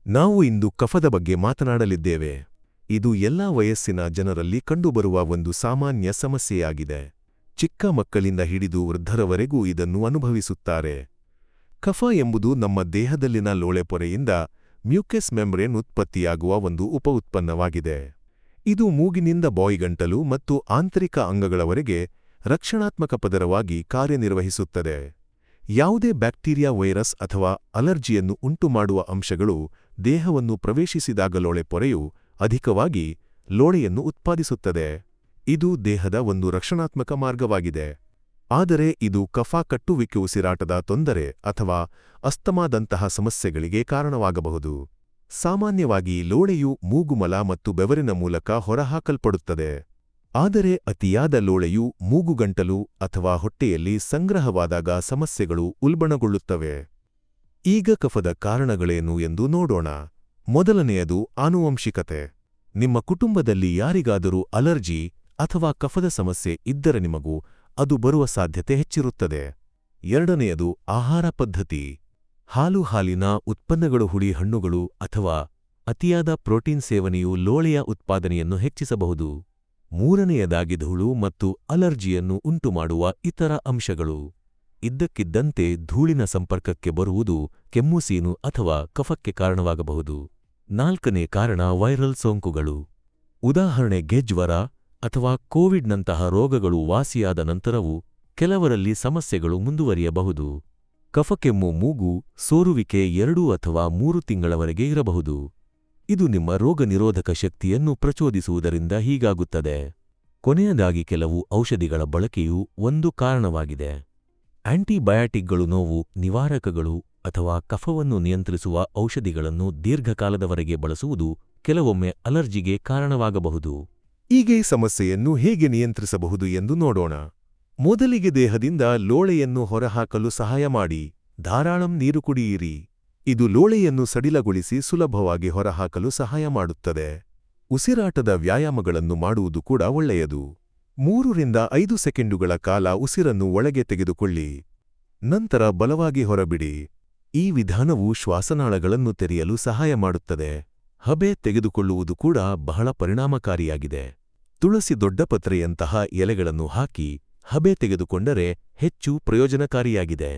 ನಾವು ಇಂದು ಕಫದ ಬಗ್ಗೆ ಮಾತನಾಡಲಿದ್ದೇವೆ. ಇದು ಎಲ್ಲಾ ವಯಸ್ಸಿನ ಜನರಲ್ಲಿ ಕಂಡುಬರುವ ಒಂದು ಸಾಮಾನ್ಯ ಸಮಸ್ಯೆಯಾಗಿದೆ. ಚಿಕ್ಕ ಮಕ್ಕಳಿಂದ ಹಿಡಿದು ವೃದ್ಧರವರೆಗೂ ಇದನ್ನು ಅನುಭವಿಸುತ್ತಾರೆ. ಕಫ ಎಂಬುದು ನಮ್ಮ ದೇಹದಲ್ಲಿನ ಲೋಳೆಪೊರೆಯಿಂದ ಮ್ಯೂಕಸ್ ಮೆಂಬ್ರೇನ್ ಉತ್ಪತ್ತಿಯಾಗುವ ಒಂದು ಉಪಉತ್ಪನ್ನವಾಗಿದೆ. ಇದು ಮೂಗಿನಿಂದ ಬಾಯಿಗಂಟಲು ಮತ್ತು ಆಂತರಿಕ ಅಂಗಗಳವರೆಗೆ ರಕ್ಷಣಾತ್ಮಕ ಪದರವಾಗಿ ಕಾರ್ಯನಿರ್ವಹಿಸುತ್ತದೆ. ಯಾವುದೇ ಬ್ಯಾಕ್ಟೀರಿಯಾ, ವೈರಸ್ ಅಥವಾ ಅಲರ್ಜಿಯನ್ನು ಉಂಟುಮಾಡುವ ಅಂಶಗಳು ದೇಹವನ್ನು ಪ್ರವೇಶಿಸಿದಾಗ ಲೋಳೆಪೊರೆಯು ಅಧಿಕವಾಗಿ ಲೋಳೆಯನ್ನು ಉತ್ಪಾದಿಸುತ್ತದೆ. ಇದು ದೇಹದ ಒಂದು ರಕ್ಷಣಾತ್ಮಕ ಮಾರ್ಗವಾಗಿದೆ. ಆದರೆ ಇದು ಕಫ ಕಟ್ಟುವಿಕೆ, ಉಸಿರಾಟದ ತೊಂದರೆ ಅಥವಾ ಅಸ್ತಮಾದಂತಹ ಸಮಸ್ಯೆಗಳಿಗೆ ಕಾರಣವಾಗಬಹುದು. ಸಾಮಾನ್ಯವಾಗಿ ಲೋಳೆಯು ಮೂಗುಮಲ ಮತ್ತು ಬೆವರಿನ ಮೂಲಕ ಹೊರಹಾಕಲ್ಪಡುತ್ತದೆ. ಆದರೆ ಅತಿಯಾದ ಲೋಳೆಯು ಮೂಗುಗಂಟಲು ಅಥವಾ ಹೊಟ್ಟೆಯಲ್ಲಿ ಸಂಗ್ರಹವಾದಾಗ ಸಮಸ್ಯೆಗಳು ಉಲ್ಬಣಗೊಳ್ಳುತ್ತವೆ. ಈಗ ಕಫದ ಕಾರಣಗಳೇನು ಎಂದು ನೋಡೋಣ. ಮೊದಲನೆಯದು ಆನುವಂಶಿಕತೆ. ನಿಮ್ಮ ಕುಟುಂಬದಲ್ಲಿ ಯಾರಿಗಾದರೂ ಅಲರ್ಜಿ ಅಥವಾ ಕಫದ ಸಮಸ್ಯೆ ಇದ್ದರೆ ನಿಮಗೂ ಅದು ಬರುವ ಸಾಧ್ಯತೆ ಹೆಚ್ಚಿರುತ್ತದೆ. ಎರಡನೆಯದು ಆಹಾರ ಪದ್ಧತಿ. ಹಾಲಿನ ಉತ್ಪನ್ನಗಳು, ಹುಳಿ ಹಣ್ಣುಗಳು ಅಥವಾ ಅತಿಯಾದ ಪ್ರೋಟೀನ್ ಸೇವನೆಯು ಲೋಳೆಯ ಉತ್ಪಾದನೆಯನ್ನು ಹೆಚ್ಚಿಸಬಹುದು. ಮೂರನೆಯದಾಗಿ ಧೂಳು ಮತ್ತು ಅಲರ್ಜಿಯನ್ನು ಉಂಟುಮಾಡುವ ಇತರ ಅಂಶಗಳು. ಇದ್ದಕ್ಕಿದ್ದಂತೆ ಧೂಳಿನ ಸಂಪರ್ಕಕ್ಕೆ ಬರುವುದು ಕೆಮ್ಮುಸೀನು ಅಥವಾ ಕಫಕ್ಕೆ ಕಾರಣವಾಗಬಹುದು. ನಾಲ್ಕನೇ ಕಾರಣ ವೈರಲ್ ಸೋಂಕುಗಳು. ಉದಾಹರಣೆಗೆ ಜ್ವರ ಅಥವಾ ಕೋವಿಡ್ನಂತಹ ರೋಗಗಳು ವಾಸಿಯಾದ ನಂತರವೂ ಕೆಲವರಲ್ಲಿ ಸಮಸ್ಯೆಗಳು ಮುಂದುವರಿಯಬಹುದು. ಕಫಕೆಮ್ಮು, ಮೂಗು ಸೋರುವಿಕೆ 2 ಅಥವಾ 3 ತಿಂಗಳವರೆಗೆ ಇರಬಹುದು. ಇದು ನಿಮ್ಮ ರೋಗನಿರೋಧಕ ಶಕ್ತಿಯನ್ನು ಪ್ರಚೋದಿಸುವುದರಿಂದ ಹೀಗಾಗುತ್ತದೆ. ಕೊನೆಯದಾಗಿ ಕೆಲವು ಔಷಧಿಗಳ ಬಳಕೆಯೂ ಒಂದು ಕಾರಣವಾಗಿದೆ. ಆಂಟಿಬಯಾಟಿಕ್ಗಳು, ನೋವು ನಿವಾರಕಗಳು ಅಥವಾ ಕಫವನ್ನು ನಿಯಂತ್ರಿಸುವ ಔಷಧಿಗಳನ್ನು ದೀರ್ಘಕಾಲದವರೆಗೆ ಬಳಸುವುದು ಕೆಲವೊಮ್ಮೆ ಅಲರ್ಜಿಗೆ ಕಾರಣವಾಗಬಹುದು. ಈಗ ಈ ಸಮಸ್ಯೆಯನ್ನು ಹೇಗೆ ನಿಯಂತ್ರಿಸಬಹುದು ಎಂದು ನೋಡೋಣ. ಮೊದಲಿಗೆ ದೇಹದಿಂದ ಲೋಳೆಯನ್ನು ಹೊರಹಾಕಲು ಸಹಾಯ ಮಾಡಿ. ಧಾರಾಳಂ ನೀರು ಕುಡಿಯಿರಿ. ಇದು ಲೋಳೆಯನ್ನು ಸಡಿಲಗೊಳಿಸಿ ಸುಲಭವಾಗಿ ಹೊರಹಾಕಲು ಸಹಾಯ ಮಾಡುತ್ತದೆ. ಉಸಿರಾಟದ ವ್ಯಾಯಾಮಗಳನ್ನು ಮಾಡುವುದು ಕೂಡ ಒಳ್ಳೆಯದು. 3 ರಿಂದ 5 ಸೆಕೆಂಡುಗಳ ಕಾಲ ಉಸಿರನ್ನು ಒಳಗೆ ತೆಗೆದುಕೊಳ್ಳಿ. ನಂತರ ಬಲವಾಗಿ ಹೊರಬಿಡಿ. ಈ ವಿಧಾನವು ಶ್ವಾಸನಾಳಗಳನ್ನು ತೆರೆಯಲು ಸಹಾಯ ಮಾಡುತ್ತದೆ. ಹಬೆ ತೆಗೆದುಕೊಳ್ಳುವುದು ಕೂಡ ಬಹಳ ಪರಿಣಾಮಕಾರಿಯಾಗಿದೆ. ತುಳಸಿ, ದೊಡ್ಡಪತ್ರೆಯಂತಹ ಎಲೆಗಳನ್ನು ಹಾಕಿ ಹಬೆ ತೆಗೆದುಕೊಂಡರೆ ಹೆಚ್ಚು ಪ್ರಯೋಜನಕಾರಿಯಾಗಿದೆ.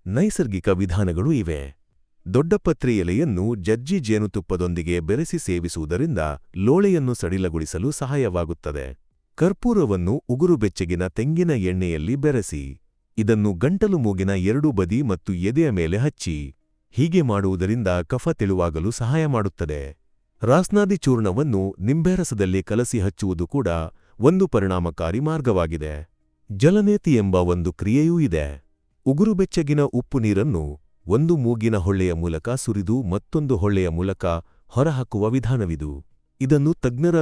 ನೈಸರ್ಗಿಕ ವಿಧಾನಗಳು ಇವೆ. ದೊಡ್ಡಪತ್ರೆ ಎಲೆಯನ್ನು ಜಜ್ಜಿ ಜೇನುತುಪ್ಪದೊಂದಿಗೆ ಬೆರೆಸಿ ಸೇವಿಸುವುದರಿಂದ ಲೋಳೆಯನ್ನು ಸಡಿಲಗೊಳಿಸಲು ಸಹಾಯವಾಗುತ್ತದೆ. ಕರ್ಪೂರವನ್ನು ಉಗುರು ಬೆಚ್ಚಗಿನ ತೆಂಗಿನ ಎಣ್ಣೆಯಲ್ಲಿ ಬೆರೆಸಿ ಇದನ್ನು ಗಂಟಲು, ಮೂಗಿನ 2 ಬದಿ ಮತ್ತು ಎದೆಯ ಮೇಲೆ ಹಚ್ಚಿ. ಹೀಗೆ ಮಾಡುವುದರಿಂದ ಕಫ ತೆಳುವಾಗಲು ಸಹಾಯ ಮಾಡುತ್ತದೆ. ರಾಸ್ನಾದಿ ಚೂರ್ಣವನ್ನು ನಿಂಬೆರಸದಲ್ಲಿ ಕಲಸಿ ಹಚ್ಚುವುದು ಕೂಡ ಒಂದು ಪರಿಣಾಮಕಾರಿ ಮಾರ್ಗವಾಗಿದೆ. ಜಲನೇತಿ ಎಂಬ ಒಂದು ಕ್ರಿಯೆಯೂ ಇದೆ. ಉಗುರು ಬೆಚ್ಚಗಿನ ಉಪ್ಪು ನೀರನ್ನು ಒಂದು ಮೂಗಿನ ಹೊಳ್ಳೆಯ ಮೂಲಕ ಸುರಿದು ಮತ್ತೊಂದು ಹೊಳ್ಳೆಯ ಮೂಲಕ ಹೊರಹಾಕುವ ವಿಧಾನವಿದು. ಇದನ್ನು ತಜ್ಞರ